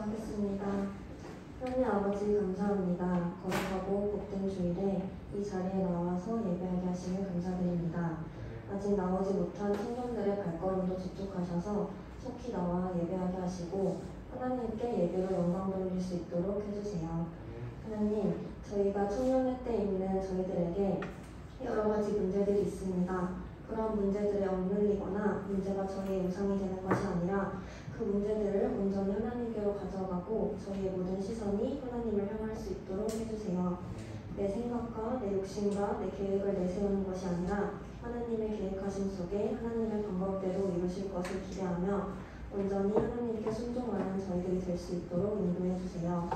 기도하겠습니다. 하나님 아버지 감사합니다. 거룩하고 복된 주일에 이 자리에 나와서 예배하게 하시며 감사드립니다. 아직 나오지 못한 청년들의 발걸음도 집중하셔서 속히 나와 예배하게 하시고 하나님께 예배로 영광 돌릴 수 있도록 해주세요. 하나님, 저희가 청년회 때 있는 저희들에게 여러 가지 문제들이 있습니다. 그런 문제들에 억눌리거나 문제가 저희의 우상이 되는 것이 아니라 그 문제들을 온전히 하나님께로 가져가고 저희의 모든 시선이 하나님을 향할 수 있도록 해주세요. 내 생각과 내 욕심과 내 계획을 내세우는 것이 아니라 하나님의 계획하심 속에 하나님의 방법대로 이루실 것을 기대하며 온전히 하나님께 순종하는 저희들이 될 수 있도록 인도해 주세요.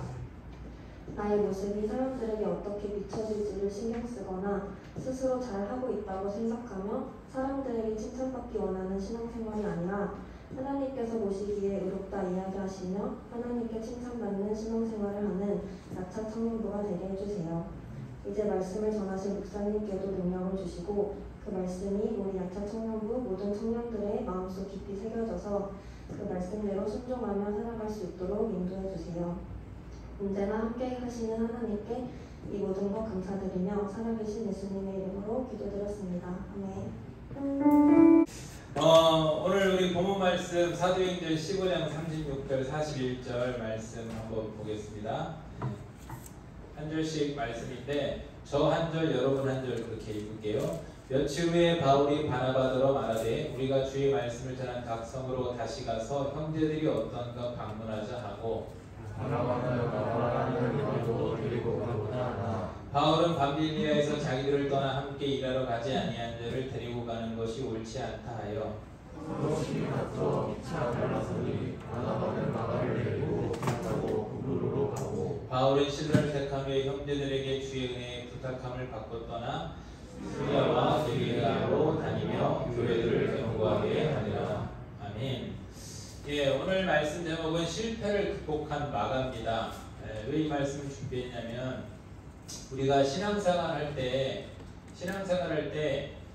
나의 모습이 사람들에게 어떻게 비춰질지를 신경 쓰거나 스스로 잘하고 있다고 생각하며 사람들에게 칭찬받기 원하는 신앙생활이 아니라 하나님께서 보시기에 의롭다 이야기하시며 하나님께 칭찬받는 신앙생활을 하는 야차 청년부가 되게 해주세요. 이제 말씀을 전하실 목사님께도 능력을 주시고 그 말씀이 우리 야차 청년부 모든 청년들의 마음속 깊이 새겨져서 그 말씀대로 순종하며 살아갈 수 있도록 인도해 주세요. 언제나 함께 하시는 하나님께 이 모든 것 감사드리며 살아계신 예수님의 이름으로 기도드렸습니다. 아멘. 오늘 우리 본문 말씀 사도행전 15장 36절 41절 말씀 한번 보겠습니다. 한 절씩 말씀인데 저 한 절 여러분 한 절 그렇게 읽을게요. 며칠 후에 바울이 바나바더러 말하되 우리가 주의 말씀을 전한 각 성으로 다시 가서 형제들이 어떤가 방문하자 하고 바울은 밤빌리아에서 자기들을 떠나 함께 일하러 가지 아니한 자를 데리고 가는 것이 옳지 않다 하여 바울은 실로를 택하며 형제들에게 주의 은혜에 부탁함을 받고 떠나 수리아와 데리아로 다니며 교회들을 견고하게 하니라. 아멘. 예, 오늘 말씀 제목은 실패를 극복한 마가입니다. 왜 이 말씀을 준비했냐면 우리가 신앙생활 할 때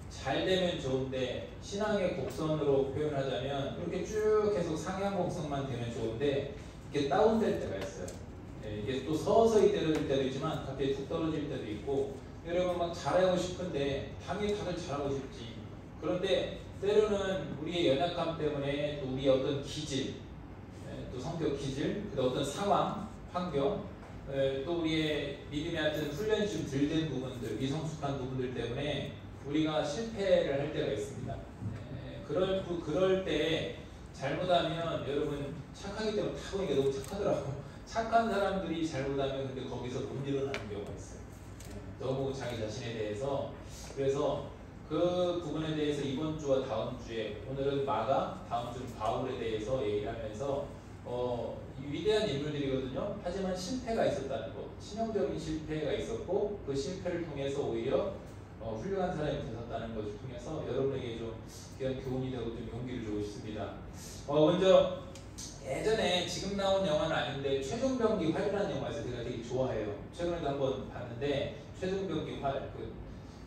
잘 되면 좋은데 신앙의 곡선으로 표현하자면 그렇게 쭉 계속 상향 곡선만 되면 좋은데 이게 다운될 때가 있어요. 이게 또 서서히 떨어질 때도 있지만 갑자기 툭 떨어질 때도 있고 여러분 막 잘하고 싶은데 당연히 다들 잘하고 싶지. 그런데 때로는 우리의 연약함 때문에 또 우리의 어떤 기질, 또 성격 기질, 또 어떤 상황, 환경, 또 우리의 믿음의 하여튼 훈련이 좀 덜 된 부분들, 미성숙한 부분들 때문에 우리가 실패를 할 때가 있습니다. 그럴 때 잘못하면 여러분 착하기 때문에 다 보니까 너무 착하더라고. 착한 사람들이 잘못하면 근데 거기서 못 일어나는 경우가 있어요. 너무 자기 자신에 대해서. 그래서 그 부분에 대해서 이번 주와 다음 주에 오늘은 마가, 다음 주는 바울에 대해서 얘기를 하면서 위대한 인물들이거든요. 하지만 실패가 있었다는 것, 신형적인 실패가 있었고 그 실패를 통해서 오히려 훌륭한 사람이 되셨다는 것을 통해서 여러분에게 좀 귀한 교훈이 되고 좀 용기를 주고 싶습니다. 먼저 예전에 지금 나온 영화는 아닌데 최종병기 활이라는 영화에서 제가 되게 좋아해요. 최근에도 한번 봤는데 최종병기 활,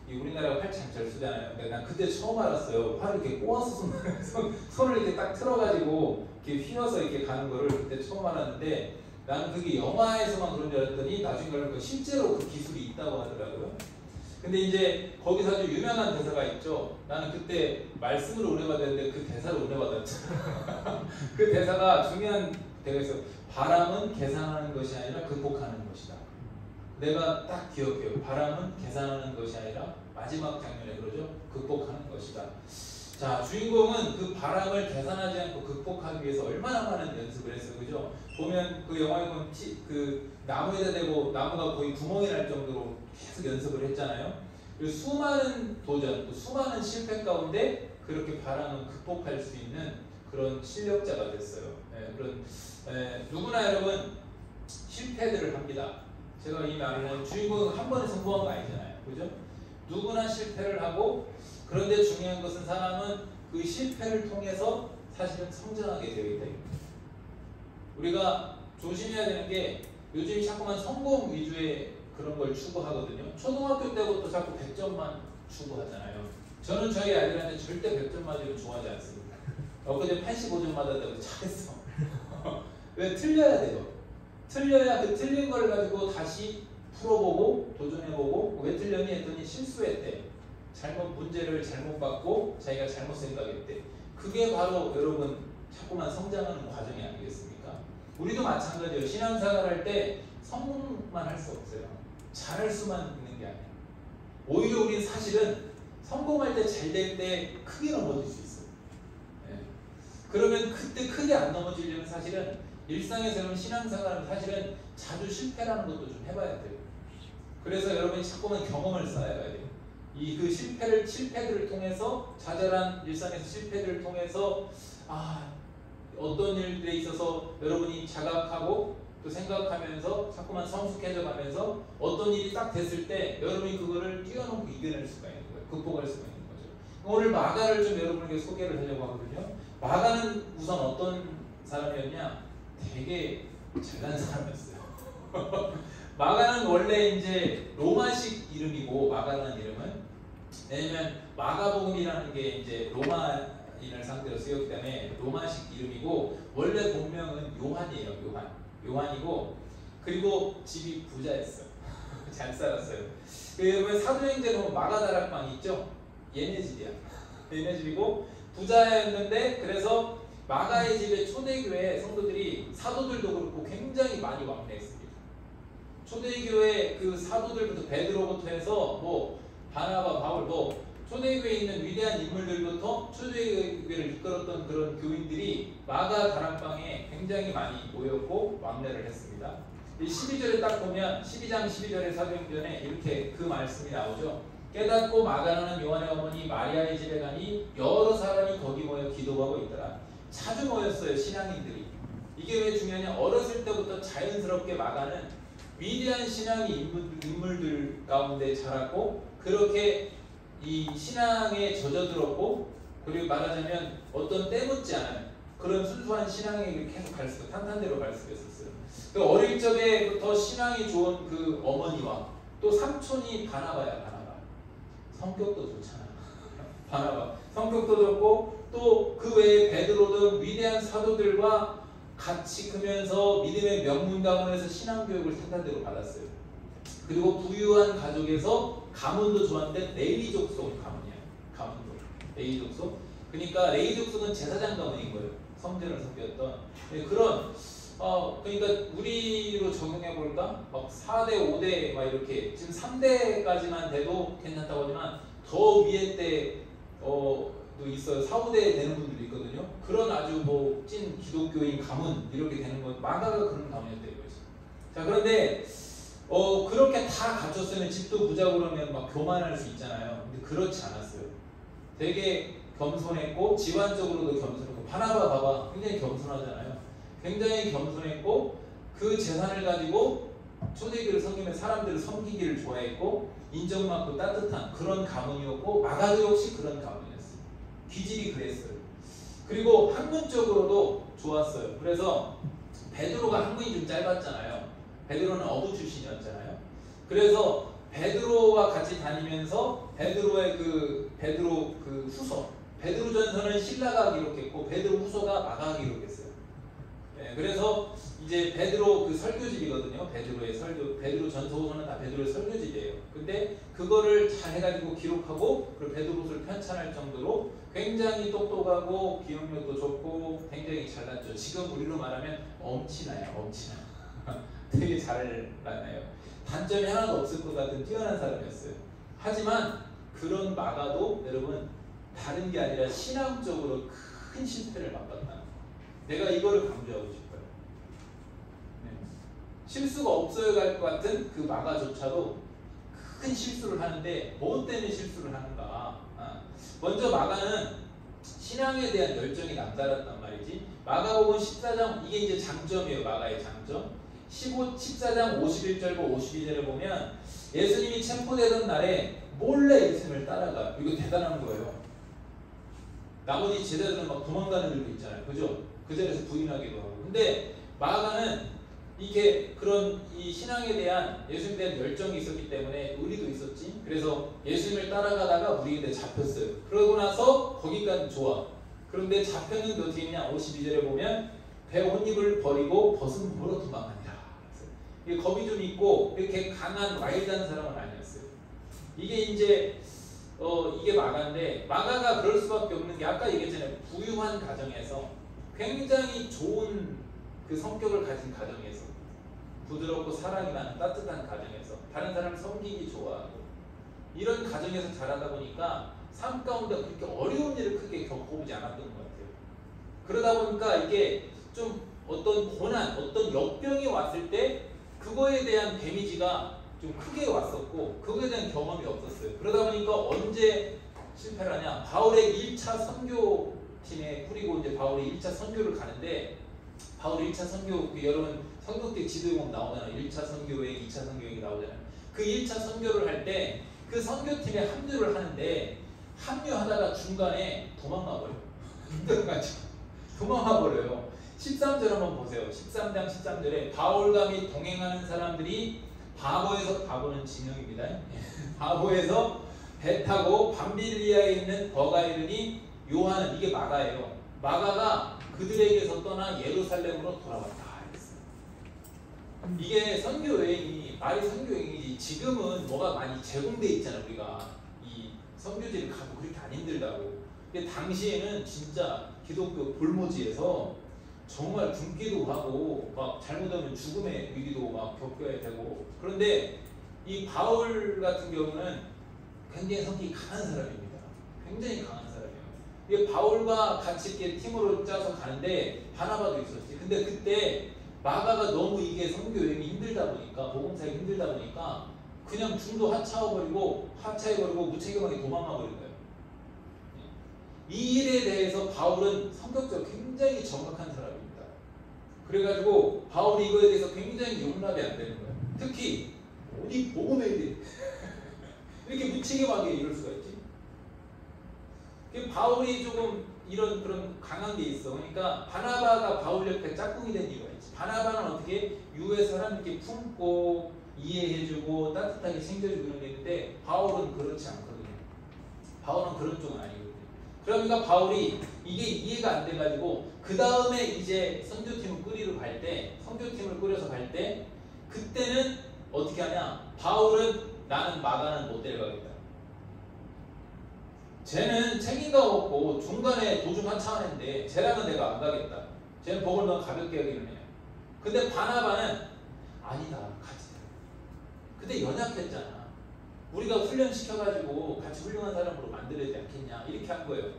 우리나라가 활 참 잘 쓰잖아요. 근데 난 그때 처음 알았어요. 활을 이렇게 꼬아서 손을 이렇게 딱 틀어가지고 이렇게 휘어서 이렇게 가는 거를 그때 처음 알았는데 나는 그게 영화에서만 그런 줄 알았더니 나중에 알고 실제로 그 기술이 있다고 하더라고요. 근데 이제 거기서 아주 유명한 대사가 있죠. 나는 그때 말씀으로 은혜받았는데 그 대사로 은혜받았잖아. 그 대사가 중요한 대사가 있어요. 바람은 계산하는 것이 아니라 극복하는 것이다. 내가 딱 기억해요. 바람은 계산하는 것이 아니라 마지막 장면에 그러죠. 극복하는 것이다. 자, 주인공은 그 바람을 계산하지 않고 극복하기 위해서 얼마나 많은 연습을 했어요. 그죠? 보면 그 영화에 보면 그 나무에다 대고 나무가 거의 구멍이 날 정도로 계속 연습을 했잖아요. 그리고 수많은 도전, 수많은 실패 가운데 그렇게 바람은 극복할 수 있는 그런 실력자가 됐어요. 누구나 여러분 실패들을 합니다. 제가 이 말을 하면 주인공은 한 번에 성공한 거 아니잖아요. 그죠? 누구나 실패를 하고 그런데 중요한 것은 사람은 그 실패를 통해서 사실은 성장하게 되어 있다. 우리가 조심해야 되는 게 요즘 자꾸만 성공 위주의 그런 걸 추구하거든요. 초등학교 때부터 자꾸 100점만 추구하잖아요. 저는 저희 아이들한테 절대 100점 맞으면 좋아하지 않습니다. 엊그제 85점 맞았다고 잘했어. 왜 틀려야 돼요? 틀려야 그 틀린 걸 가지고 다시 풀어보고 도전해보고 왜 틀렸니 했더니 실수했대. 문제를 잘못 받고 자기가 잘못 생각했대. 그게 바로 여러분 자꾸만 성장하는 과정이 아니겠습니까? 우리도 마찬가지예요. 신앙생활 할 때 성공만 할 수 없어요. 잘할 수만 있는 게 아니에요. 오히려 우리는 사실은 성공할 때 잘 될 때 크게 넘어질 수 있어요. 네. 그러면 그때 크게 안 넘어지려면 사실은 일상에서는 신앙생활은 사실은 자주 실패라는 것도 좀 해봐야 돼요. 그래서 여러분이 자꾸만 경험을 쌓아야 돼요. 이 그 실패들을 통해서 좌절한 일상에서 실패들을 통해서 어떤 일들에 있어서 여러분이 자각하고 또 생각하면서 자꾸만 성숙해져 가면서 어떤 일이 딱 됐을 때 여러분이 그거를 뛰어넘고 이겨낼 수가 있는 거예요. 극복할 수가 있는 거죠. 오늘 마가를 좀 여러분에게 소개를 하려고 하거든요. 마가는 우선 어떤 사람이었냐? 되게 잘난 사람이었어요. 마가는 원래 이제 로마식 이름이고 마가라는 이름은 왜냐면 마가복음이라는 게 이제 로마인을 상대로 쓰였기 때문에 로마식 이름이고 원래 본명은 요한이에요. 요한이고 그리고 집이 부자였어요. 잘 살았어요. 여러분 사도행전에 보면 마가다락방이 있죠? 얘네 집이야. 얘네 집이고 부자였는데 그래서 마가의 집에 초대교회 성도들이 사도들도 그렇고 굉장히 많이 왕래했습니다. 초대교회 그 사도들부터 베드로부터 해서 뭐 바나바, 바울 초대교회에 있는 위대한 인물들부터 초대교회를 이끌었던 그런 교인들이 마가 다락방에 굉장히 많이 모였고 왕래를 했습니다. 12절에 딱 보면 12장 12절의 사도행전에 이렇게 그 말씀이 나오죠. 깨닫고 마가라는 요한의 어머니 마리아의 집에 가니 여러 사람이 거기 모여 기도하고 있더라. 자주 모였어요. 신앙인들이. 이게 왜 중요하냐? 어렸을 때부터 자연스럽게 마가는 위대한 신앙의 인물들 가운데 자랐고 그렇게 이 신앙에 젖어들었고 그리고 말하자면 어떤 때묻지 않은 그런 순수한 신앙에 계속 탄탄대로 갈 수가 있었어요. 그 어릴 적에부터 신앙이 좋은 그 어머니와 또 삼촌이 바나바야. 성격도 좋잖아. 바나바 성격도 좋고 또 그 외에 베드로등 위대한 사도들과 같이 크면서 믿음의 명문 가문에서 신앙교육을 탄탄대로 받았어요. 그리고 부유한 가족에서 가문도 좋았는데 레위 족속 가문이에요. 가문도 레위 족속. 그러니까 레위 족속은 제사장 가문인 거예요. 성전을 섬겼던 그런 그러니까 우리로 적용해 볼까? 막 4대, 5대 막 이렇게 지금 3대까지만 돼도 괜찮다고 하지만 더 위에 때도 있어요. 4, 5대 되는 분들도 있거든요. 그런 아주 뭐 찐 기독교인 가문 이렇게 되는 건 마가가 그런 가문이었다 이거지. 자 그런데 그렇게 다 갖췄으면 집도 부자고 그러면 막 교만할 수 있잖아요. 근데 그렇지 않았어요. 되게 겸손했고 지완적으로도 겸손했고 바나바 봐봐 굉장히 겸손하잖아요. 굉장히 겸손했고 그 재산을 가지고 초대교회를 섬기면 사람들을 섬기기를 좋아했고 인정받고 따뜻한 그런 가문이었고 마가도 역시 그런 가문이었어요. 기질이 그랬어요. 그리고 학문적으로도 좋았어요. 그래서 베드로가 학문이 좀 짧았잖아요. 베드로는 어부 출신이었잖아요. 그래서 베드로와 같이 다니면서 베드로의 베드로 후서 베드로전서는 신라가 기록했고 베드로 후서가 마가가 기록했어요. 네, 그래서 이제 베드로 설교집이거든요. 베드로의 설교, 베드로 전서후서는 다 베드로의 설교집이에요. 근데 그거를 잘 해가지고 기록하고 그리고 베드로를 편찬할 정도로 굉장히 똑똑하고 기억력도 좋고 굉장히 잘났죠. 지금 우리로 말하면 엄친아요. 되게 잘났나요. 단점이 하나도 없을 것 같은 뛰어난 사람이었어요. 하지만 그런 마가도 여러분 다른 게 아니라 신앙적으로 큰 실패를 맛봤다. 내가 이거를 강조하고 싶어요. 네. 실수가 없어야 할 것 같은 그 마가조차도 큰 실수를 하는데 뭐 때문에 실수를 하는가? 먼저 마가는 신앙에 대한 열정이 남다랐단 말이지. 마가복음 14장 이게 이제 장점이에요. 마가의 장점. 14장 51절과 52절에 보면 예수님이 체포되던 날에 몰래 예수님을 따라가. 이거 대단한 거예요. 나머지 제자들은 막 도망가는 일도 있잖아요. 그죠? 그 자리에서 부인하기도 하고. 근데 마가는 이게 그런 이 신앙에 대한 예수님에 대한 열정이 있었기 때문에 의리도 있었지. 그래서 예수님을 따라가다가 무리에게 잡혔어요. 그러고 나서 거기까지 좋아. 그런데 잡혔는데 어떻게 했냐? 52절에 보면 배옷잎을 버리고 벗은 몸으로 도망하니라. 이게 겁이 좀 있고 이렇게 강한 와일드한 사람은 아니었어요. 이게 이제 이게 마가인데 마가가 그럴 수밖에 없는 게 아까 얘기했잖아요. 부유한 가정에서 굉장히 좋은 그 성격을 가진 가정에서 부드럽고 사랑이 많은 따뜻한 가정에서 다른 사람을 섬기기 좋아하고 이런 가정에서 자라다 보니까 삶 가운데 그렇게 어려운 일을 크게 겪어보지 않았던 것 같아요. 그러다 보니까 이게 좀 어떤 고난, 어떤 역병이 왔을 때 그거에 대한 데미지가 좀 크게 왔었고 그거에 대한 경험이 없었어요. 그러다 보니까 언제 실패를 하냐? 바울의 1차 선교팀에 뿌리고 이제 바울이 1차 선교를 가는데 바울의 1차 선교 여러분 성경때 지도에 보면 나오잖아요. 1차 선교여행, 2차 선교여행이 나오잖아요. 그 1차 선교를 할 때 그 선교팀에 합류를 하는데 합류하다가 중간에 도망가 버려요. 힘들어가지고 도망가 버려요. 13절 한번 보세요. 13장 13절에 바울과 및 동행하는 사람들이 바보에서 바보는 진영입니다. 바보에서 배 타고 밤빌리아에 있는 버가에 이르니 요한은 이게 마가예요. 마가가 그들에게서 떠나 예루살렘으로 돌아왔다. 이게 선교 여행이 말이 선교 여행이지 지금은 뭐가 많이 제공돼 있잖아. 우리가 이 선교지를 가고 그렇게 안 힘들다고. 근데 당시에는 진짜 기독교 볼모지에서 정말 굶기도 하고 막 잘못하면 죽음의 위기도 막 겪어야 되고. 그런데 이 바울 같은 경우는 굉장히 성격이 강한 사람입니다. 굉장히 강한 사람이에요. 이게 바울과 같이 이렇게 팀으로 짜서 가는데 바나바도 있었지. 근데 그때 마가가 너무 이게 선교 여행이 힘들다 보니까 복음사가 힘들다 보니까 그냥 중도 하차해버리고 무책임하게 도망가 버린 거예요. 이 일에 대해서 바울은 성격적으로 굉장히 정확한 사람입니다. 그래가지고 바울이 이거에 대해서 굉장히 용납이 안 되는 거예요. 특히 어디 복음에 대해 이렇게 무책임하게 이럴 수가 있지. 바울이 조금 이런 그런 강한 게 있어. 그러니까 바나바가 바울 옆에 짝꿍이 된 이유가 있지. 바나바는 어떻게 유해 사람 이렇게 품고 이해해주고 따뜻하게 챙겨주고 이런 게 있는데 바울은 그렇지 않거든요. 바울은 그런 쪽은 아니거든요. 그러니까 바울이 이게 이해가 안 돼가지고 그 다음에 이제 선교팀을 꾸려서 갈 때 그때는 어떻게 하냐? 바울은 나는 마가는 못 데려가겠다. 쟤는 책임감 없고 중간에 도중 하차하는데 쟤랑은 내가 안 가겠다. 쟤는 복을 너무 가볍게 여기는 애야. 근데 바나바는 아니다. 같이. 근데 연약했잖아. 우리가 훈련시켜가지고 같이 훌륭한 사람으로 만들어야 되지 않겠냐. 이렇게 한 거예요.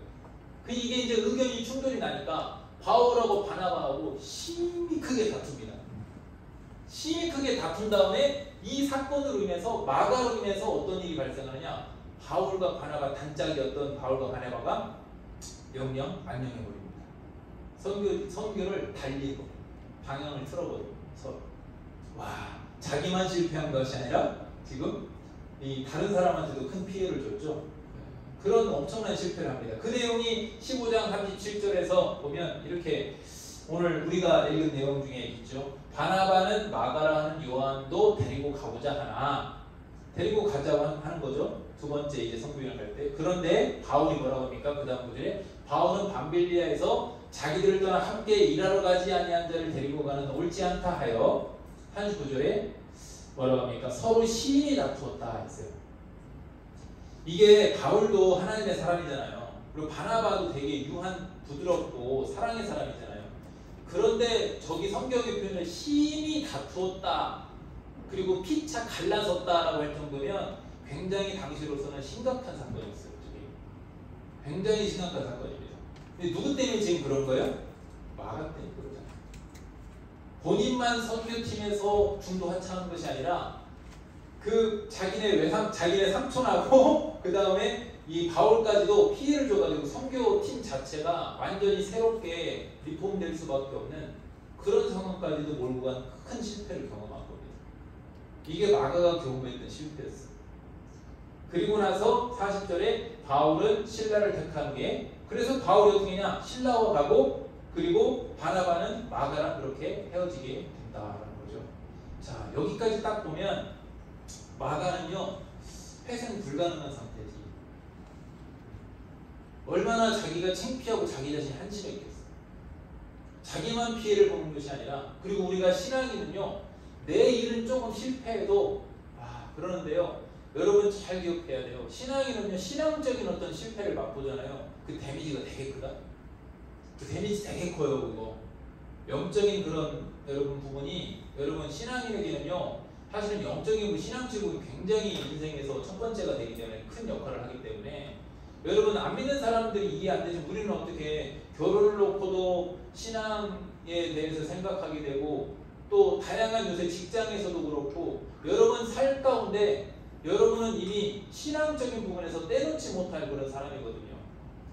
이게 이제 의견이 충돌이 나니까 바울하고 바나바하고 심히 크게 다툽니다. 심히 크게 다툰 다음에 이 사건으로 인해서 마가로 인해서 어떤 일이 발생하느냐. 바울과 바나바 단짝이었던 바울과 바나바가 명령 안녕해버립니다. 선교를 달리고 방향을 틀어버리고 서로. 와, 자기만 실패한 것이 아니라 지금 이 다른 사람한테도 큰 피해를 줬죠. 그런 엄청난 실패를 합니다. 그 내용이 15장 37절에서 보면 이렇게 오늘 우리가 읽은 내용 중에 있죠. 바나바는 마가라 하는 요한도 데리고 가고자 하나 데리고 가자고 하는 거죠. 두 번째 이제 선교여행 갈 때. 그런데 바울이 뭐라고 합니까? 그 다음 구절에 바울은 밤빌리아에서 자기들을 떠나 함께 일하러 가지 아니한 자를 데리고 가는 옳지 않다 하여 한 구절에 뭐라고 합니까? 서로 시인이 다투었다 했어요. 이게 바울도 하나님의 사람이잖아요. 그리고 바나바도 되게 유한 부드럽고 사랑의 사람이잖아요. 그런데 저기 성경의 표현을 시인이 다투었다 그리고 피차 갈라섰다라고 할 정도면 굉장히 당시로서는 심각한 사건이었어요. 굉장히 심각한 사건입니다. 근데 누구 때문에 지금 그런 거예요? 마가 때문에 그러잖아요. 본인만 선교팀에서 중도 하차하는 것이 아니라 그 자기네 삼촌하고 그 다음에 이 바울까지도 피해를 줘가지고 선교팀 자체가 완전히 새롭게 리폼될 수밖에 없는 그런 상황까지도 몰고 간 큰 실패를 경험한 겁니다. 이게 마가가 경험했던 실패였어요. 그리고 나서 40절에 바울은 신라를 택한 게 그래서 바울이 어떻게 했냐? 신라와 가고 그리고 바나바는 마가랑 그렇게 헤어지게 된다라는 거죠. 자, 여기까지 딱 보면 마가는요 회생 불가능한 상태지. 얼마나 자기가 창피하고 자기 자신이 한심했겠어. 자기만 피해를 보는 것이 아니라, 그리고 우리가 신앙인은요, 내 일은 조금 실패해도 그러는데요, 여러분 잘 기억해야 돼요. 신앙인은요, 신앙적인 어떤 실패를 맛보잖아요. 그 데미지가 되게 크다. 그 데미지 되게 커요. 그거 영적인 그런 여러분 부분이, 여러분 신앙인에게는요, 사실은 영적인 그 신앙적인 굉장히 인생에서 첫 번째가 되기 때문에 큰 역할을 하기 때문에, 여러분 안 믿는 사람들이 이해 안 되지. 우리는 어떻게 결혼을 놓고도 신앙에 대해서 생각하게 되고, 또 다양한 요새 직장에서도 그렇고, 여러분 삶 가운데 여러분은 이미 신앙적인 부분에서 떼놓지 못할 그런 사람이거든요.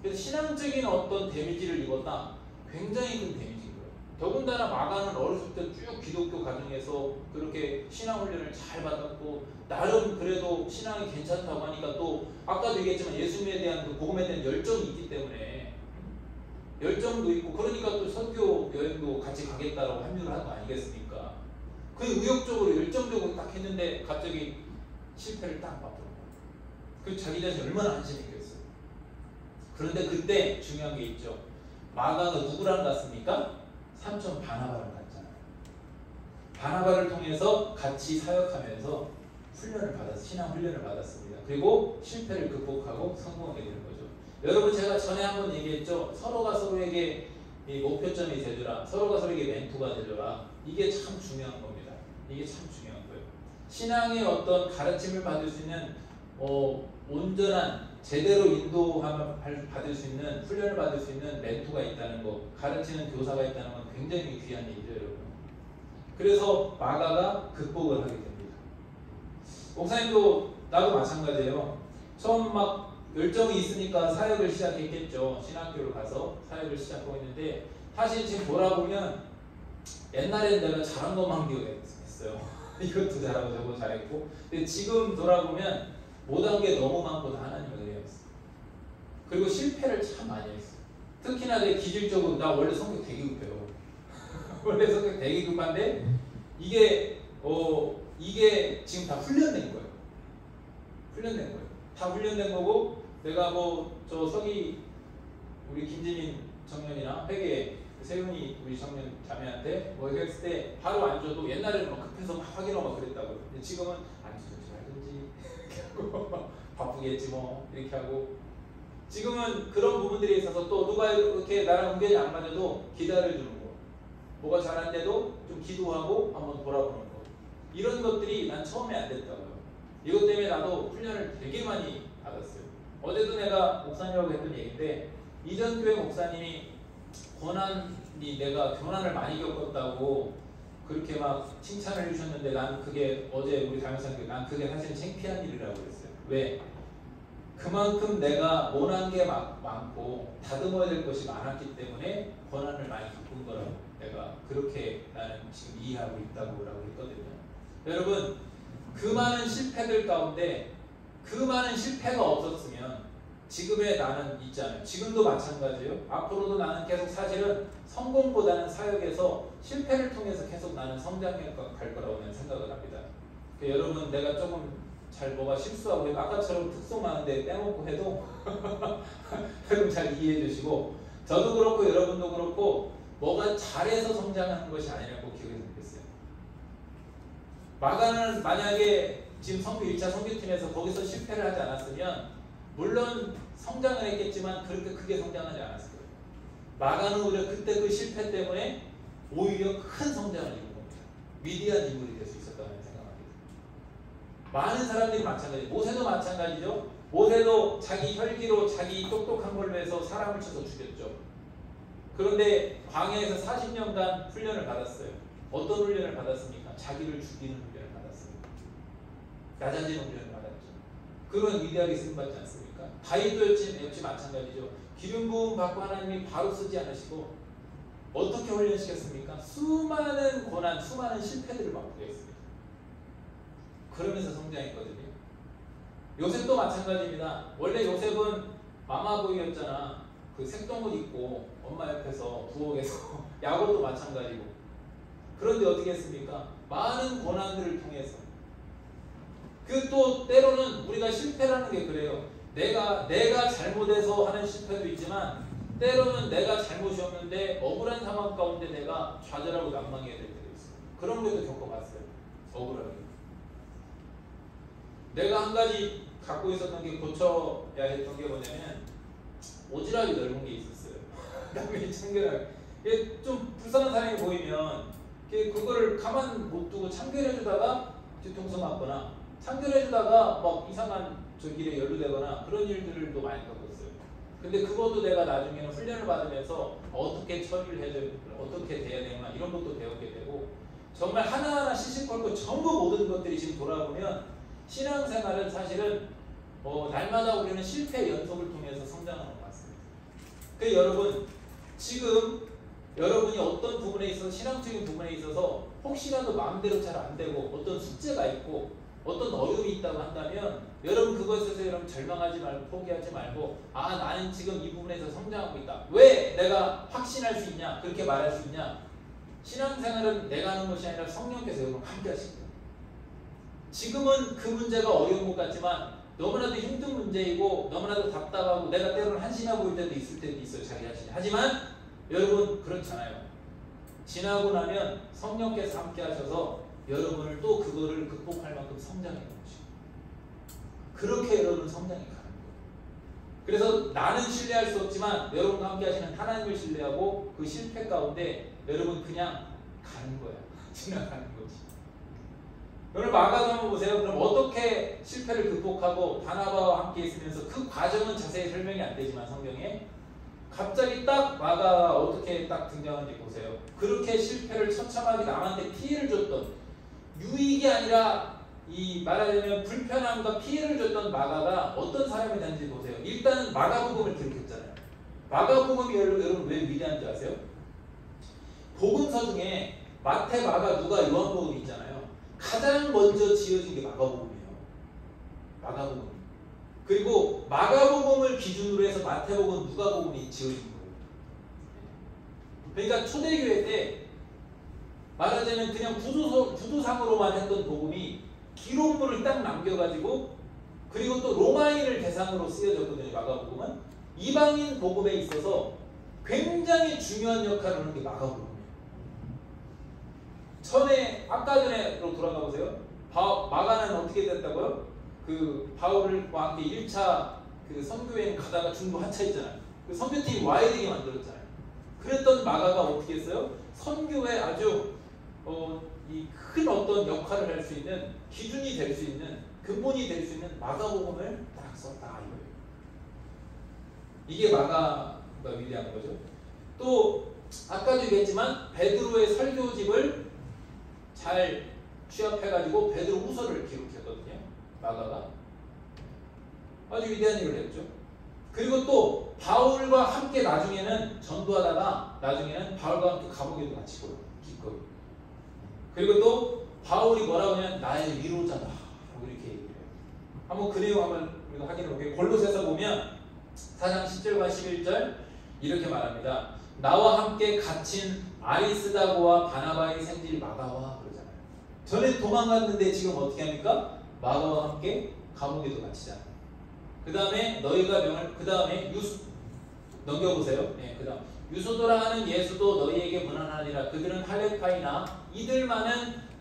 그래서 신앙적인 어떤 데미지를 입었다, 굉장히 큰 데미지인 거예요. 더군다나 마가는 어렸을 때 쭉 기독교 가정에서 그렇게 신앙 훈련을 잘 받았고, 나름 그래도 신앙이 괜찮다고 하니까, 또 아까도 얘기했지만 예수님에 대한 그 복음에 대한 열정이 있기 때문에, 열정도 있고, 그러니까 또 선교 여행도 같이 가겠다라고 합류를 한 거 아니겠습니까? 그 의욕적으로 열정적으로 딱 했는데 갑자기 실패를 딱 맛보는 거예요. 그 자기 자신이 얼마나 안심했겠어요. 그런데 그때 중요한 게 있죠. 마가가 누구랑 갔습니까? 삼촌 바나바랑 갔잖아요. 바나바를 통해서 같이 사역하면서 신앙 훈련을 받았습니다. 그리고 실패를 극복하고 성공하게 되는 거죠. 여러분, 제가 전에 한번 얘기했죠. 서로가 서로에게 이 목표점이 되주라, 서로가 서로에게 멘토가 되주라. 이게 참 중요한 겁니다. 이게 참 중요한 거예요. 신앙의 어떤 가르침을 받을 수 있는 온전한 제대로 인도함을 받을 수 있는, 훈련을 받을 수 있는 멘토가 있다는 거, 가르치는 교사가 있다는 건 굉장히 귀한 일이죠, 여러분. 그래서 마가가 극복을 하게 됩니다. 목사님도 나도 마찬가지예요. 처음 막 열정이 있으니까 사역을 시작했겠죠. 신학교를 가서 사역을 시작하고 있는데, 사실 지금 돌아보면 옛날에는 내가 잘한 것만 기억했어요. 이것도 잘하고 저것도 잘했고, 근데 지금 돌아보면 못한 게 너무 많고 다 하나님의 은혜였어요. 그리고 실패를 참 많이 했어요. 특히나 내 기질적으로, 나 원래 성격 되게 급해요. 원래 성격 되게 급한데, 이게 지금 다 훈련된 거예요. 훈련된 거예요. 다 훈련된 거고, 내가 저 서기 우리 김지민 청년이나 회계 세훈이 우리 청년 자매한테 했을 때 바로 안 줘도, 옛날에는 막 급해서 막 확인하고 막 그랬다고요. 근데 지금은 안 주든지 말든지 이렇게 하고 바쁘겠지 뭐 이렇게 하고, 지금은 그런 부분들에 있어서 또 누가 이렇게 나랑 의견이 안 맞아도 기다려주는 거, 뭐가 잘 안 돼도 좀 기도하고 한번 돌아보는 거, 이런 것들이 난 처음에 안 됐다고요. 이것 때문에 나도 훈련을 되게 많이 받았어요. 어제도 내가 목사님하고 했던 얘기인데, 이전 교회 목사님이 내가 고난을 많이 겪었다고 그렇게 막 칭찬을 해주셨는데, 난 그게 어제 우리 담임선생님, 난 그게 사실 창피한 일이라고 그랬어요. 왜? 그만큼 내가 원한 게 많고 다듬어야 될 것이 많았기 때문에 고난을 많이 겪은 거라고 내가 그렇게 나는 지금 이해하고 있다고 했거든요. 여러분, 그 많은 실패들 가운데 그 많은 실패가 없었으면 지금의 나는 있잖아요. 지금도 마찬가지예요. 앞으로도 나는 계속 사실은 성공보다는 사역에서 실패를 통해서 계속 나는 성장해 갈 거라고 저는 생각을 합니다. 여러분, 내가 조금 뭐가 실수하고 아까처럼 특성 많은데 빼먹고 해도 여러분 잘 이해해 주시고, 저도 그렇고 여러분도 그렇고 뭐가 잘해서 성장하는 것이 아니라고 기억했으면 좋겠어요. 마가는 만약에 지금 성교 1차 성교팀에서 거기서 실패를 하지 않았으면 물론 성장을 했겠지만 그렇게 크게 성장하지 않았을 거예요. 마가는 오히려 그때 그 실패 때문에 오히려 큰 성장을 이룬 겁니다. 위대한 인물이 될 수 있었다고 생각합니다. 많은 사람들이 마찬가지예요. 모세도 마찬가지죠. 모세도 자기 혈기로 자기 똑똑한 걸로 해서 사람을 쳐서 죽였죠. 그런데 광야에서 40년간 훈련을 받았어요. 어떤 훈련을 받았습니까? 자기를 죽이는 훈련을 받았습니다. 낮아지는 훈련을 받았죠. 그런 위대하게 쓰임받지 않습니까? 다윗도 역시 마찬가지죠. 기름 부음 받고 하나님이 바로 쓰지 않으시고 어떻게 훈련시켰습니까? 수많은 고난, 수많은 실패들을 맛보게 했습니다. 그러면서 성장했거든요. 요셉도 마찬가지입니다. 원래 요셉은 마마보이였잖아. 그 색동옷 입고 엄마 옆에서 부엌에서 야곱도 마찬가지고. 그런데 어떻게 했습니까? 많은 고난들을 통해서. 그 또 때로는 우리가 실패라는 게 그래요. 내가 잘못해서 하는 실패도 있지만 때로는 내가 잘못이 없는데 억울한 상황 가운데 내가 좌절하고 난망해야 될 때도 있어요. 그런 것도 겪어봤어요. 억울하게. 내가 한 가지 갖고 있었던 게 고쳐야 했던 게 뭐냐면 오지랖이 넓은 게 있었어요. 남이 참견하게. 이게 좀 불쌍한 사람이 보이면 그거를 가만 못 두고 참견해주다가 뒤통수 맞거나 참견해주다가 막 이상한 저 길에 연루되거나 그런 일들도 많이 겪었어요. 근데 그것도 내가 나중에는 훈련을 받으면서 어떻게 처리를 해야 되고 어떻게 돼야 되나 이런 것도 배우게 되고 정말 하나하나 시시콜콜 전부 모든 것들이 지금 돌아보면 신앙생활은 사실은 날마다 우리는 실패 연속을 통해서 성장하는 것 같습니다. 그 여러분 지금 여러분이 어떤 부분에 있어서 신앙적인 부분에 있어서 혹시라도 마음대로 잘 안 되고 어떤 숙제가 있고 어떤 어려움이 있다고 한다면 여러분 그것에서 여러분 절망하지 말고 포기하지 말고 나는 지금 이 부분에서 성장하고 있다. 왜 내가 확신할 수 있냐? 그렇게 말할 수 있냐? 신앙생활은 내가 하는 것이 아니라 성령께서 여러분 함께 하십니다. 지금은 그 문제가 어려운 것 같지만 너무나도 힘든 문제이고 너무나도 답답하고 내가 때로는 한심해 보일 때도 있을 때도 있어요. 자기 자신이. 하지만 여러분 그렇잖아요. 지나고 나면 성령께서 함께 하셔서 여러분을 또 그거를 극복할 만큼 성장해 놓으시고 그렇게 여러분 성장해 가는 거예요. 그래서 나는 신뢰할 수 없지만 여러분과 함께 하시는 하나님을 신뢰하고 그 실패 가운데 여러분 그냥 가는 거야. 지나가는 거지. 오늘 마가도 한번 보세요. 그럼 어떻게 실패를 극복하고 바나바와 함께 있으면서 그 과정은 자세히 설명이 안 되지만 성경에 갑자기 딱 마가가 어떻게 딱 등장하는지 보세요. 그렇게 실패를 처참하게 남한테 피해를 줬던 유익이 아니라 이 말하자면 불편함과 피해를 줬던 마가가 어떤 사람이 되는지 보세요. 일단은 마가복음을 기록했잖아요. 마가복음이 여러분 왜 위대한지 아세요? 복음서 중에 마태, 마가, 누가, 요한복음이 있잖아요. 가장 먼저 지어진 게 마가복음이에요. 마가복음. 그리고 마가복음을 기준으로 해서 마태복음, 누가복음이 지어진 거예요. 그러니까 초대교회 때 말하자면 그냥 구두상으로만 했던 복음이 기록물을 딱 남겨가지고 그리고 또 로마인을 대상으로 쓰여졌거든요. 마가복음은 이방인 복음에 있어서 굉장히 중요한 역할을 하는 게 마가복음이에요. 전에 아까 전에로 돌아가 보세요. 마가는 어떻게 됐다고요? 그 바울과 함께 1차 그 선교여행 가다가 중도 하차했잖아요. 그 선교팀이 와야 되게 만들었잖아요. 그랬던 마가가 어떻게 했어요? 선교에 아주 이 큰 어떤 역할을 할 수 있는 기준이 될 수 있는 근본이 될 수 있는 마가복음을 딱 썼다 이거예요. 이게 마가가 위대한 거죠. 또 아까도 얘기했지만 베드로의 설교집을 잘 취합해가지고 베드로 후서를 기록했거든요. 마가가 아주 위대한 일을 했죠. 그리고 또 바울과 함께 나중에는 전도하다가 나중에는 바울과 함께 감옥에도 갇히고요. 기꺼이. 그리고 또 바울이 뭐라고 하면 나의 위로자다 라고 이렇게 얘기를 해요. 한번 그 내용 한번 우리가 확인해 볼게요. 골로새서 보면 4장 10절과 11절 이렇게 말합니다. 나와 함께 갇힌 아리스다고와 바나바의 생질 마가와 그러잖아요. 전에 도망갔는데 지금 어떻게 합니까? 마가와 함께 감옥에도 갇히잖아요. 그 다음에 너희가 그 다음에 넘겨보세요. 네, 그 다음 유소도라 하는 예수도 너희에게 무난하니라. 그들은 할레파이나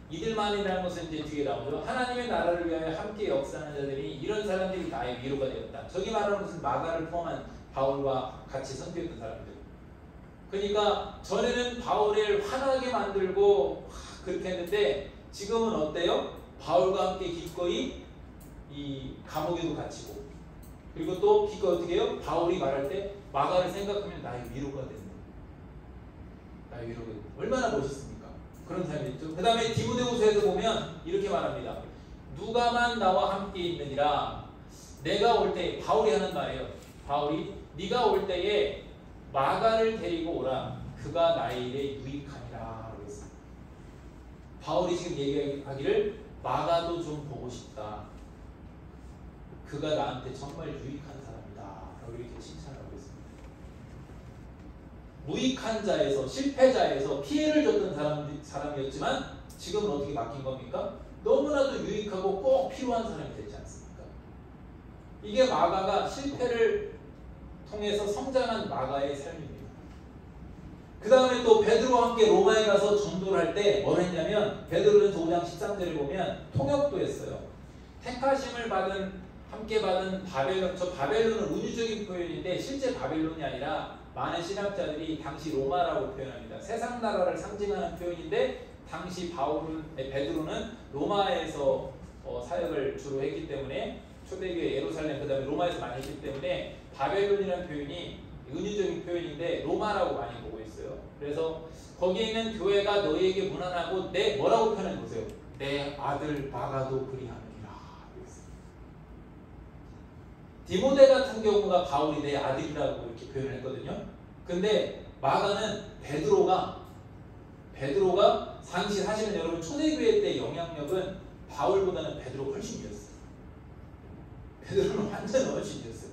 이들만이라는 것은 이제 뒤에 나오죠. 하나님의 나라를 위하여 함께 역사하는 자들이 이런 사람들이 나의 위로가 되었다. 저기 말하는 것은 마가를 포함한 바울과 같이 선교했던 사람들. 그러니까 전에는 바울을 화나게 만들고 그렇게 했는데 지금은 어때요? 바울과 함께 기꺼이 이 감옥에도 갇히고 그리고 또 기꺼이 어떻게 해요? 바울이 말할 때 마가를 생각하면 나의 위로가 된다. 나의 위로가 된다. 얼마나 멋있습니까? 그런 사람이 있죠. 그 다음에 디모데후서에서 보면 이렇게 말합니다. 누가만 나와 함께 있느니라. 내가 올 때 바울이 하는 말이에요. 바울이 네가 올 때에 마가를 데리고 오라. 그가 나의 일에 유익하니라. 그랬습니다. 바울이 지금 얘기하기를 마가도 좀 보고 싶다. 그가 나한테 정말 유익한 사람이다. 라고 이렇게 칭찬하고 있습니다. 무익한 자에서 실패자에서 피해를 줬던 사람이었지만 지금은 어떻게 바뀐 겁니까? 너무나도 유익하고 꼭 필요한 사람이 되지 않습니까? 이게 마가가 실패를 통해서 성장한 마가의 삶입니다. 그 다음에 또 베드로와 함께 로마에 가서 전도를 할 때 뭘 했냐면 베드로는 5장 13절을 보면 통역도 했어요. 택하심을 함께 받은 바벨론, 저 바벨론은 운유적인 표현인데 실제 바벨론이 아니라 많은 신학자들이 당시 로마라고 표현합니다. 세상 나라를 상징하는 표현인데 당시 베드로는 로마에서 사역을 주로 했기 때문에 초대교회 예루살렘 그 다음에 로마에서 많이 했기 때문에 바벨론이라는 표현이 은유적인 표현인데 로마라고 많이 보고 있어요. 그래서 거기에 있는 교회가 너희에게 무난하고 내 뭐라고 표현해 보세요. 내 아들 마가도 그리하느니라. 디모데 같은 경우가 바울이 내 아들이라고 이렇게 표현을 했거든요. 근데 마가는 베드로가 당시 사실은 여러분 초대교회 때 영향력은 바울보다는 베드로가 훨씬 이었어요. 베드로는 완전 훨씬 이었어요.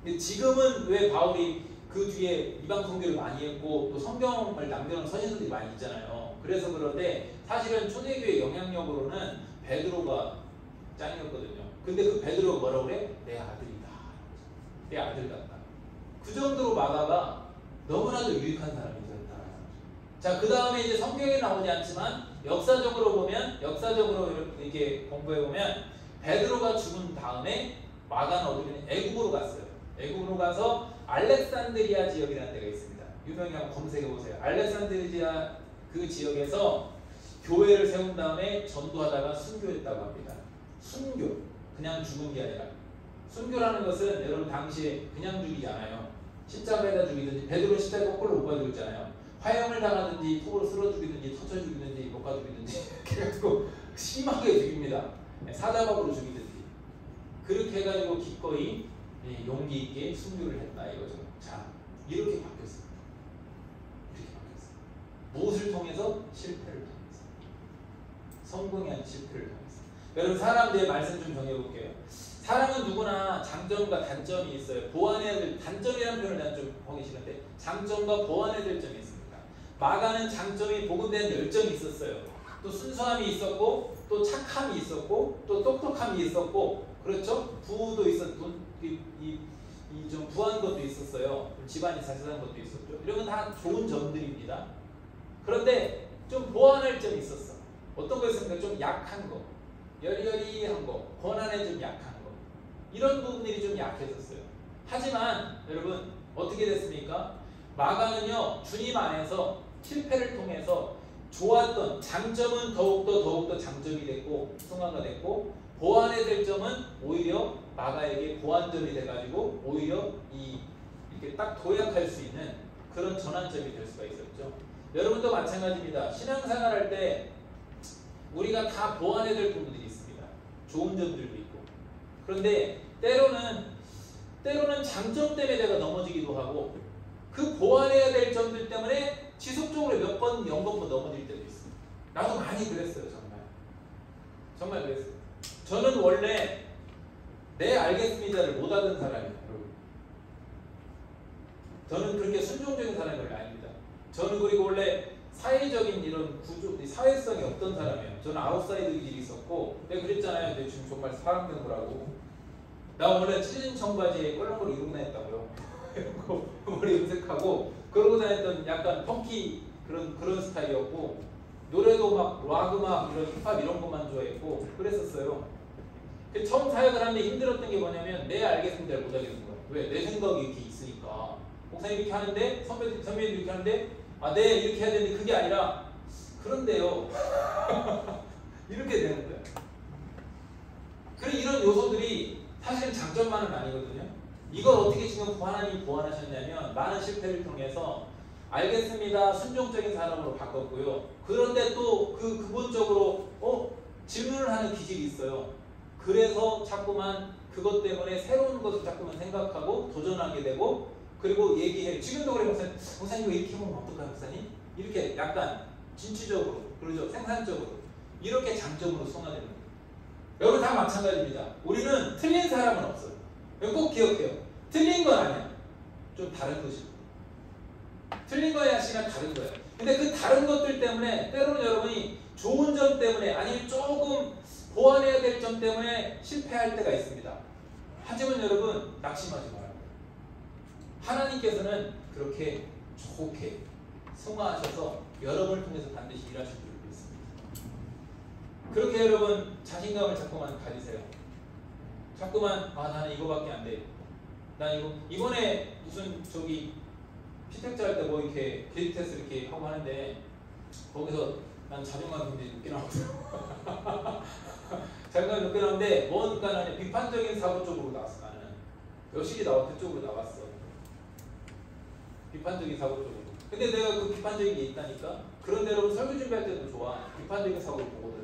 근데 지금은 왜 바울이 그 뒤에 이방 선교를 많이 했고 또 성경을 남겨놓은 서신서들이 많이 있잖아요. 그래서 그런데 사실은 초대교회 영향력으로는 베드로가 짱이었거든요. 근데 그 베드로가 뭐라고 그래? 내 아들이다. 내 아들 같다. 그 정도로 마가가 너무나도 유익한 사람이었다. 자, 그 다음에 이제 성경에 나오지 않지만 역사적으로 이렇게 공부해보면 베드로가 죽은 다음에 마가는 어디는 애굽으로 갔어요. 애굽으로 가서 알렉산드리아 지역이라는 데가 있습니다. 유명히 한번 검색해보세요. 알렉산드리아 그 지역에서 교회를 세운 다음에 전도하다가 순교했다고 합니다. 순교, 그냥 죽은 게 아니라 순교라는 것은 여러분 당시에 그냥 죽이지 않아요. 십자가에다 죽이든지 베드로 십자가 거꾸로 못 가지고 있잖아요. 화형을 당하든지 톱으로 쓸어 죽이든지 터쳐 죽이든지 못 가 죽이든지 그래가지고 심하게 죽입니다. 사자박으로 죽이든지 그렇게 해가지고 기꺼이 용기 있게 순교를 했다 이거죠. 자, 이렇게 바뀌었습니다. 이렇게 바뀌었어요. 무엇을 통해서? 실패를 통해서. 성공이 아닌 실패를 통해서. 여러분 사람들의 말씀 좀 정해볼게요. 사람은 누구나 장점과 단점이 있어요. 보완해야 될 단점이라는 표현을 난 좀 하기 싫은데 장점과 보완해야 될 점이 있습니다. 마가는 장점이 복음에 대한 열정이 있었어요. 또 순수함이 있었고 또 착함이 있었고 또 똑똑함이 있었고 그렇죠? 부도 있었고 좀 부한 것도 있었어요. 집안이 자세한 것도 있었죠. 이런 건 다 좋은 점들입니다. 그런데 좀 보완할 점이 있었어. 어떤 거였습니까? 좀 약한 거, 여리여리한 거, 권한에 좀 약한 거 이런 부분들이 좀 약해졌어요. 하지만 여러분 어떻게 됐습니까? 마가는요 주님 안에서 실패를 통해서 좋았던 장점은 더욱더 장점이 됐고 승화가 됐고 보완해야 될 점은 오히려 마가에게 보완점이 돼가지고 오히려 이렇게 딱 도약할 수 있는 그런 전환점이 될 수가 있었죠. 여러분도 마찬가지입니다. 신앙생활할 때 우리가 다 보완해야 될 부분들이 있습니다. 좋은 점들도 있고 그런데 때로는 장점 때문에 내가 넘어지기도 하고 그 보완해야 될 점들 때문에 지속적으로 몇 번 연거푸 넘어질 때도 있습니다. 나도 많이 그랬어요. 정말 그랬어요. 저는 원래 네 알겠습니다를 못 하던 사람이에요. 여러분. 저는 그렇게 순종적인 사람이 원래 아닙니다. 저는 그리고 원래 사회적인 이런 구조, 사회성이 없던 사람이에요. 저는 아웃사이드 기질이 있었고 내가 그랬잖아요. 근데 지금 정말 사랑된 거라고. 나 원래 찢은 청바지에 껄렁거리 이러고 다녔다고요. 머리 염색하고 그러고 다녔던 약간 펑키 그런 스타일이었고 노래도 막 락 음악 이런 힙합 이런 것만 좋아했고 그랬었어요. 처음 사역을 하는데 힘들었던 게 뭐냐면 내 알겠습니다를 못 하겠는 거예요. 왜? 내 생각이 이렇게 있으니까 목사님 이렇게 하는데 선배님 이렇게 하는데 네 이렇게 해야 되는데 그게 아니라 그런데요 이렇게 되는 거예요. 그리고 이런 요소들이 사실은 장점만은 아니거든요. 이걸 어떻게 지금 하나님이 보완하셨냐면 많은 실패를 통해서 알겠습니다. 순종적인 사람으로 바꿨고요. 그런데 또 그 근본적으로 질문을 하는 기질이 있어요. 그래서 자꾸만 그것 때문에 새로운 것을 자꾸만 생각하고 도전하게 되고 그리고 얘기해요. 지금도 그래 목사님 이거 이렇게 보면 어떨까요 목사님? 이렇게 약간 진취적으로 그러죠. 생산적으로 이렇게 장점으로 승화되는 거예요. 여러분 다 마찬가지입니다. 우리는 틀린 사람은 없어요. 꼭 기억해요. 틀린 건 아니야. 좀 다른 것이고. 틀린 거야 시간 다른 거야. 근데 그 다른 것들 때문에 때로는 여러분이 좋은 점 때문에 아니면 조금 보완해야 될 점 때문에 실패할 때가 있습니다. 하지만 여러분 낙심하지 말아요. 하나님께서는 그렇게 좋게 성화하셔서 여러분을 통해서 반드시 일하실 줄 믿습니다. 그렇게 여러분 자신감을 자꾸만 가지세요. 자꾸만 나는 이거밖에 안 돼. 난 이번에 무슨 저기 피택자 할 때 뭐 이렇게 게이트 테스트 이렇게 하고 하는데 거기서 난 자존감 굉장히 높게 나왔어요. 자존감이 높게 나왔는데 뭔가 나는 비판적인 사고 쪽으로 나왔어. 나는 여실히 그쪽으로 나왔어. 비판적인 사고 쪽으로. 근데 내가 그 비판적인 게 있다니까. 그런데 여러분 설교 준비할 때도 좋아. 비판적인 사고를 보거든.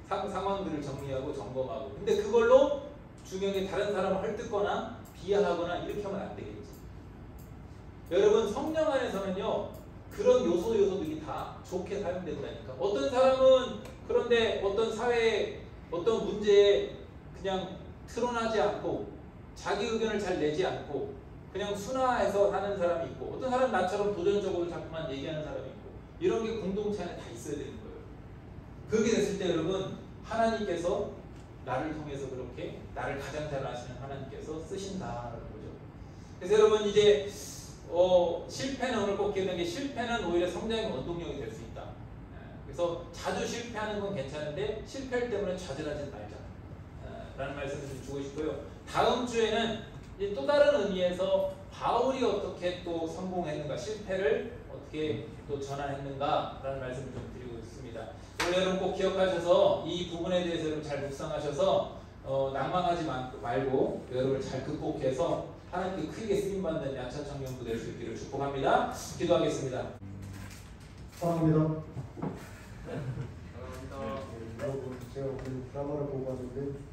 상황들을 정리하고 점검하고. 근데 그걸로 중요하게 다른 사람을 헐뜯거나 비하하거나 이렇게 하면 안 되겠지. 여러분 성령 안에서는요 그런 요소들이 다 좋게 사용된다니까. 어떤 사람은 그런데 어떤 사회에 어떤 문제에 그냥 트론하지 않고 자기 의견을 잘 내지 않고 그냥 순화해서 하는 사람이 있고, 어떤 사람은 나처럼 도전적으로 자꾸만 얘기하는 사람이 있고, 이런 게 공동체 안에 다 있어야 되는 거예요. 그렇게 됐을 때 여러분 하나님께서 나를 통해서 그렇게 나를 가장 잘 아시는 하나님께서 쓰신다라는 거죠. 그래서 여러분 이제 실패는 오늘 꼭 기억하는 게, 실패는 오히려 성장의 원동력이 될 수 있다. 그래서 자주 실패하는 건 괜찮은데 실패 때문에 좌절하지 말자 라는 말씀을 좀 주고 싶고요. 다음 주에는 이제 또 다른 의미에서 바울이 어떻게 또 성공했는가, 실패를 어떻게 또 전환했는가 라는 말씀을 좀 드리고 있습니다. 여러분 꼭 기억하셔서 이 부분에 대해서 여러분 잘 묵상하셔서 낭망하지 말고 여러분을 잘 극복해서 하나님께 크게 쓰임받는 야차 청년부 될 수 있기를 축복합니다. 기도하겠습니다. 사랑합니다. 여러분, 제가 오늘 드라마를 보고 왔는데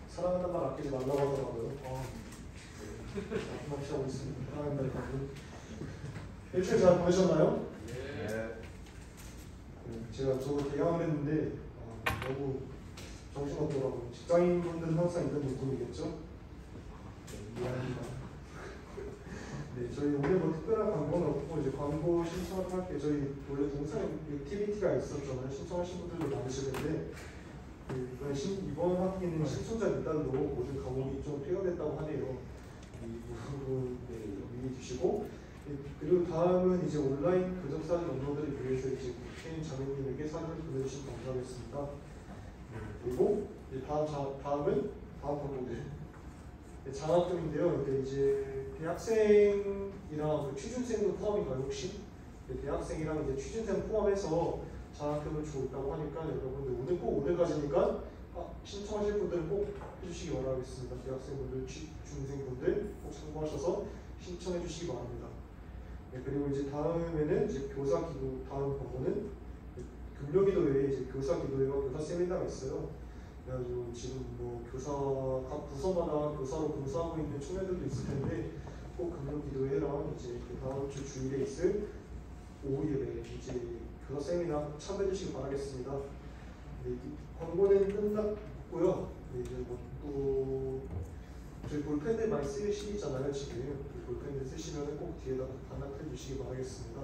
사랑하는 말 아끼지 말라고 하더라고요. 마치 하고 있습니다. 사랑한다 여러분. 일주일 잘 보내셨나요? 네. 제가 저도 개강을 했는데 너무 정신없더라고요. 직장인분들은 항상 이런 느낌이겠죠? 미안합니다. 네, 저희 오늘 뭐 특별한 광고는 없고 이제 광고 신청을 할게요. 저희 원래 동사에 액티비티가 있었잖아요. 신청하신 분들도 많으실 텐데 이번 학기는 신청자 명단도 모든 과목이 좀 폐가됐다고 하네요. 이 부분 유의해 주시고, 그리고 다음은 이제 온라인 교정 사진 업로드를 위해서 이제 국회의원 자매님에게 사진을 보내주시면 감사하겠습니다. 그리고 이제 다음은 다음 광고들 장학금인데요. 이제 대학생이랑 취준생도 포함인가요 혹시? 대학생이랑 이제 취준생 포함해서 장학금을 주고 있다고 하니까 여러분들 오늘까지니까 신청하실 분들은 꼭 해주시기 바라겠습니다. 대학생분들, 취준생분들 꼭 참고하셔서 신청해 주시기 바랍니다. 그리고 이제 다음에는 이제 교사 기도, 다음 번호는 금요기도회에 이제 교사 기도회와 교사 세미나가 있어요. 그래가지고 지금 뭐 교사 각 부서마다 교사로 봉사하고 있는 청년들도 있을 텐데 꼭 금요기도회랑 이제 그 다음 주 주일에 있을 오후 예배 이제 교사 세미나 참여해 주시기 바라겠습니다. 네, 광고는 끝났고요. 네, 이제 뭐 또 저희 볼펜들 많이 쓰시잖아요 지금. 볼펜들 쓰시면 꼭 뒤에다가 반납해 주시기 바라겠습니다.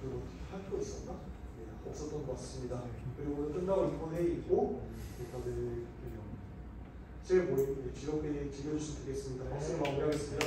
그리고 할 거 있었나? 네, 없었던 것 같습니다. 그리고 오늘 끝나고 이번 회의 있고 다들 제일 모임 즐겁게 즐겨주시면 되겠습니다. 박수로 마무리하겠습니다.